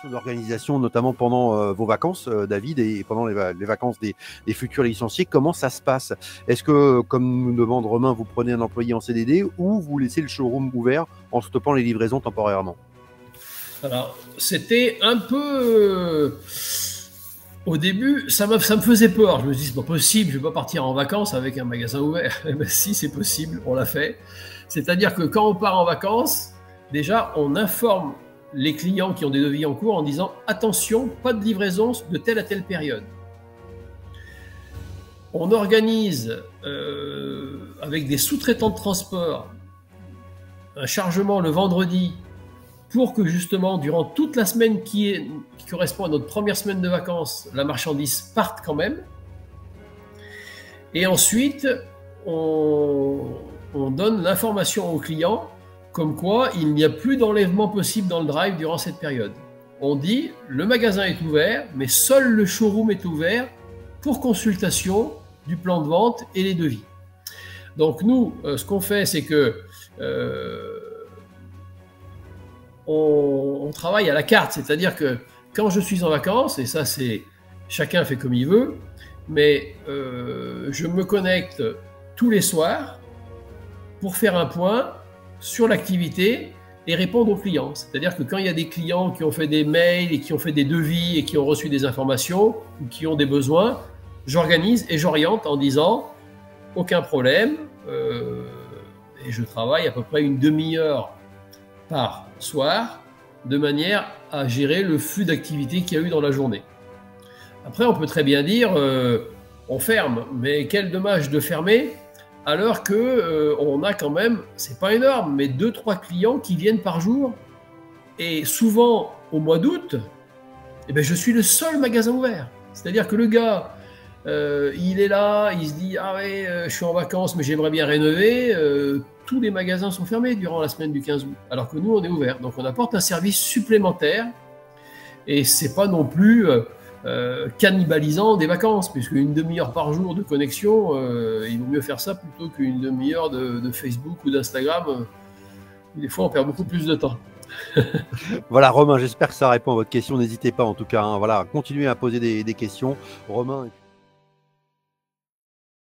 question d'organisation, notamment pendant vos vacances, David, et pendant les vacances des futurs licenciés. Comment ça se passe? Est-ce que, comme nous demande Romain, vous prenez un employé en CDD ou vous laissez le showroom ouvert en stoppant les livraisons temporairement? Alors, c'était un peu... au début, ça me faisait peur. Je me dis, c'est pas possible, je vais pas partir en vacances avec un magasin ouvert. Eh ben, si, c'est possible, on l'a fait. C'est-à-dire que quand on part en vacances, déjà, on informe les clients qui ont des devis en cours en disant attention, pas de livraison de telle à telle période. On organise avec des sous-traitants de transport un chargement le vendredi pour que justement, durant toute la semaine qui correspond à notre première semaine de vacances, la marchandise parte quand même. Et ensuite, on donne l'information aux clients comme quoi il n'y a plus d'enlèvement possible dans le drive durant cette période. On dit le magasin est ouvert, mais seul le showroom est ouvert pour consultation du plan de vente et les devis. Donc nous, ce qu'on fait, c'est que on travaille à la carte, c'est-à-dire que quand je suis en vacances, et ça c'est chacun fait comme il veut, mais je me connecte tous les soirs pour faire un point sur l'activité et répondre aux clients. C'est-à-dire que quand il y a des clients qui ont fait des mails et qui ont fait des devis et qui ont reçu des informations ou qui ont des besoins, j'organise et j'oriente en disant aucun problème, et je travaille à peu près une demi-heure par soir de manière à gérer le flux d'activité qu'il y a eu dans la journée. Après, on peut très bien dire on ferme, mais quel dommage de fermer alors que on a quand même, c'est pas énorme, mais 2-3 clients qui viennent par jour. Et souvent, au mois d'août, eh ben, je suis le seul magasin ouvert. C'est-à-dire que le gars, il est là, il se dit « Ah ouais, je suis en vacances, mais j'aimerais bien rénover. » Tous les magasins sont fermés durant la semaine du 15 août, alors que nous, on est ouvert. Donc, on apporte un service supplémentaire et c'est pas non plus cannibalisant des vacances, puisque une demi-heure par jour de connexion, il vaut mieux faire ça plutôt qu'une demi-heure de Facebook ou d'Instagram. Des fois, on perd beaucoup plus de temps. Voilà, Romain, j'espère que ça répond à votre question. N'hésitez pas, en tout cas, hein, voilà, continuez à poser des questions. Romain.